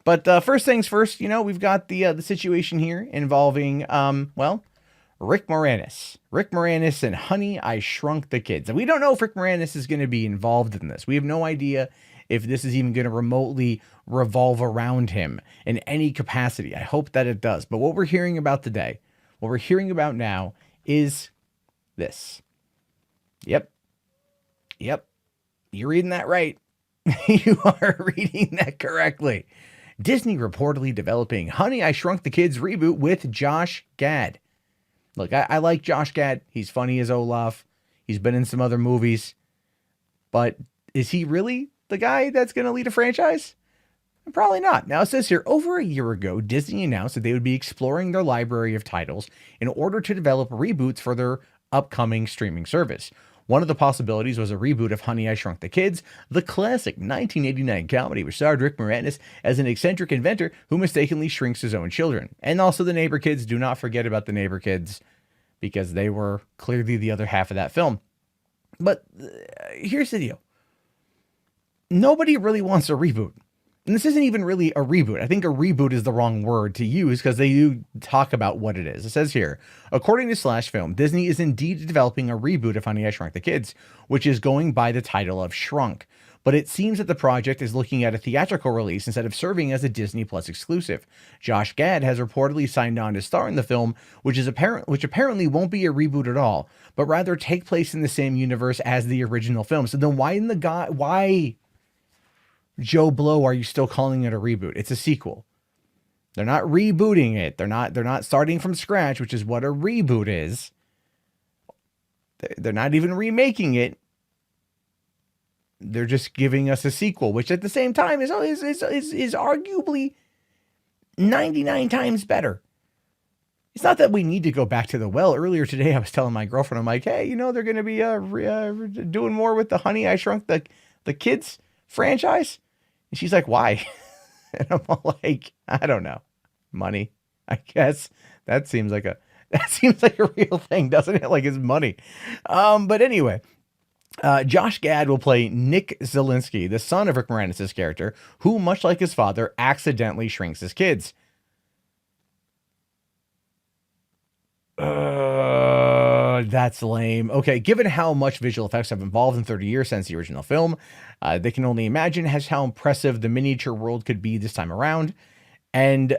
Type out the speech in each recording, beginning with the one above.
But first things first, we've got the situation here involving, Rick Moranis. Rick Moranis and Honey, I Shrunk the Kids. And we don't know if Rick Moranis is going to be involved in this. We have no idea if this is even going to remotely revolve around him in any capacity. I hope that it does. But what we're hearing about today, what we're hearing about now is this. Yep. You're reading that right. You are reading that correctly. Disney reportedly developing Honey, I Shrunk the Kids reboot with Josh Gad. Look, I like Josh Gad. He's funny as Olaf. He's been in some other movies. But is he really the guy that's going to lead a franchise? Probably not. Now it says here, over a year ago, Disney announced that they would be exploring their library of titles in order to develop reboots for their upcoming streaming service. One of the possibilities was a reboot of Honey, I Shrunk the Kids, the classic 1989 comedy which starred Rick Moranis as an eccentric inventor who mistakenly shrinks his own children. And also the neighbor kids. Do not forget about the neighbor kids, because they were clearly the other half of that film. But here's the deal. Nobody really wants a reboot. And this isn't even really a reboot. I think a reboot is the wrong word to use because they do talk about what it is. It says here, according to Slash Film, Disney is indeed developing a reboot of Honey, I Shrunk the Kids, which is going by the title of Shrunk. But it seems that the project is looking at a theatrical release instead of serving as a Disney Plus exclusive. Josh Gad has reportedly signed on to star in the film, which apparently won't be a reboot at all, but rather take place in the same universe as the original film. So then why Joe Blow are you still calling it a reboot? It's a sequel. They're not rebooting it. They're not starting from scratch, which is what a reboot is. They're not even remaking it. They're just giving us a sequel, which at the same time is arguably 99 times better. It's not that we need to go back to the well. Earlier today, I was telling my girlfriend, I'm like, hey, they're going to be doing more with the Honey, I Shrunk the Kids franchise. And she's like, why? And I'm all like, I don't know. Money, I guess. That seems like a real thing, doesn't it? Like, it's money. But anyway, Josh Gad will play Nick Szalinski, the son of Rick Moranis' character, who, much like his father, accidentally shrinks his kids. That's lame. Okay, given how much visual effects have evolved in 30 years since the original film, they can only imagine how impressive the miniature world could be this time around. And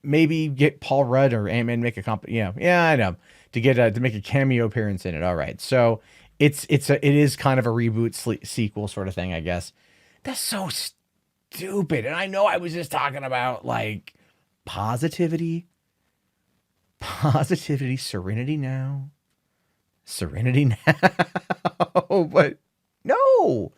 maybe get Paul Rudd or Ant-Man make a I know, to make a cameo appearance in it. All right, so it is kind of a reboot sequel sort of thing, I guess. That's so stupid. And I know I was just talking about like positivity, serenity now. But no,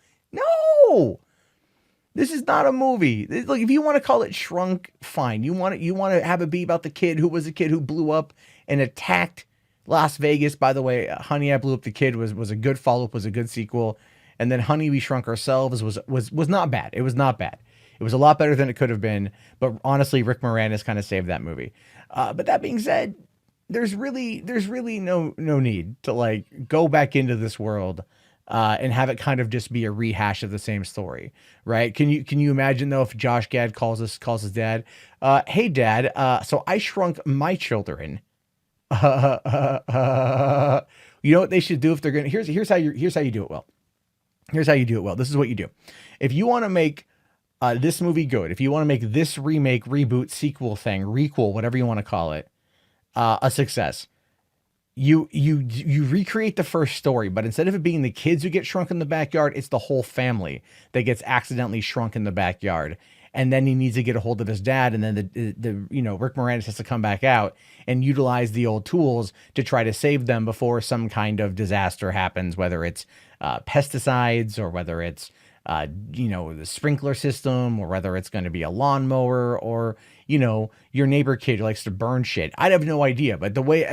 this is not a movie. Look, if you want to call it Shrunk, fine. You want to have it be about the kid who was a kid who blew up and attacked Las Vegas. By the way, Honey, I Blew Up the Kid was a good follow-up, was a good sequel. And then Honey, We Shrunk Ourselves was not bad. It was not bad. It was a lot better than it could have been. But honestly, Rick Moranis kind of saved that movie. But that being said, there's really no need to like go back into this world and have it kind of just be a rehash of the same story, right? Can you imagine though if Josh Gad calls his dad, hey dad, so I shrunk my children. You know what they should do if they're gonna here's how you do it well. Here's how you do it well. This is what you do. If you want to make this movie good, if you want to make this remake, reboot, sequel thing, requel, whatever you want to call it, a success, you recreate the first story, but instead of it being the kids who get shrunk in the backyard, it's the whole family that gets accidentally shrunk in the backyard. And then he needs to get a hold of his dad. And then the Rick Moranis has to come back out and utilize the old tools to try to save them before some kind of disaster happens, whether it's pesticides or whether it's the sprinkler system, or whether it's going to be a lawnmower, or your neighbor kid who likes to burn shit. I have no idea, but the way,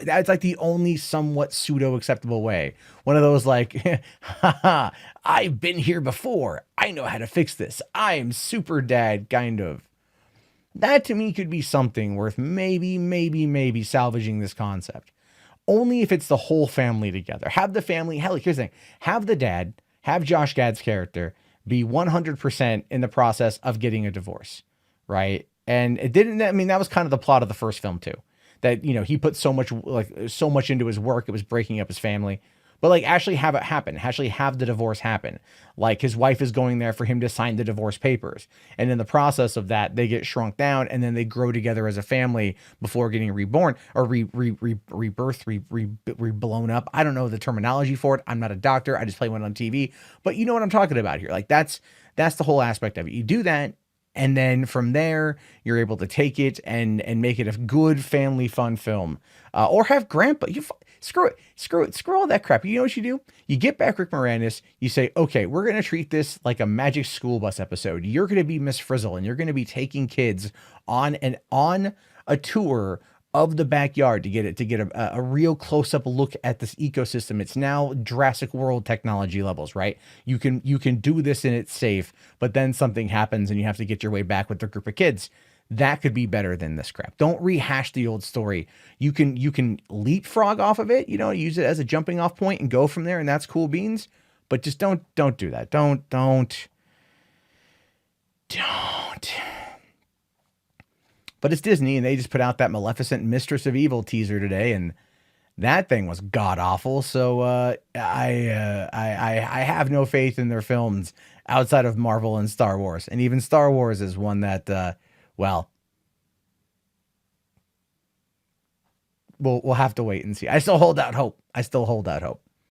that's like the only somewhat pseudo acceptable way. One of those like, haha, I've been here before. I know how to fix this. I am super dad kind of. That to me could be something worth maybe salvaging this concept. Only if it's the whole family together. Have the family, hell, here's the thing. Have the dad, have Josh Gad's character be 100% in the process of getting a divorce. right? And it didn't. I mean, that was kind of the plot of the first film too. That he put so much into his work, it was breaking up his family. But like actually have it happen, actually have the divorce happen. Like his wife is going there for him to sign the divorce papers, and in the process of that, they get shrunk down, and then they grow together as a family before getting reborn or rebirth, blown up. I don't know the terminology for it. I'm not a doctor. I just play one on TV, but you know what I'm talking about here. Like that's the whole aspect of it. You do that, and then from there you're able to take it and make it a good family fun film, or have grandpa. Screw it, screw all that crap. You know what you do? You get back Rick Moranis. You say, okay, we're gonna treat this like a Magic School Bus episode. You're gonna be Miss Frizzle, and you're gonna be taking kids on a tour of the backyard to get a real close up look at this ecosystem. It's now Jurassic World technology levels, right? You can do this and it's safe, but then something happens and you have to get your way back with the group of kids. That could be better than this crap. Don't rehash the old story. You can leapfrog off of it, use it as a jumping off point and go from there, and that's cool beans. But just don't do that. Don't. But it's Disney, and they just put out that Maleficent Mistress of Evil teaser today, and that thing was god awful. So I have no faith in their films outside of Marvel and Star Wars, and even Star Wars is one that well, we'll have to wait and see. I still hold out hope.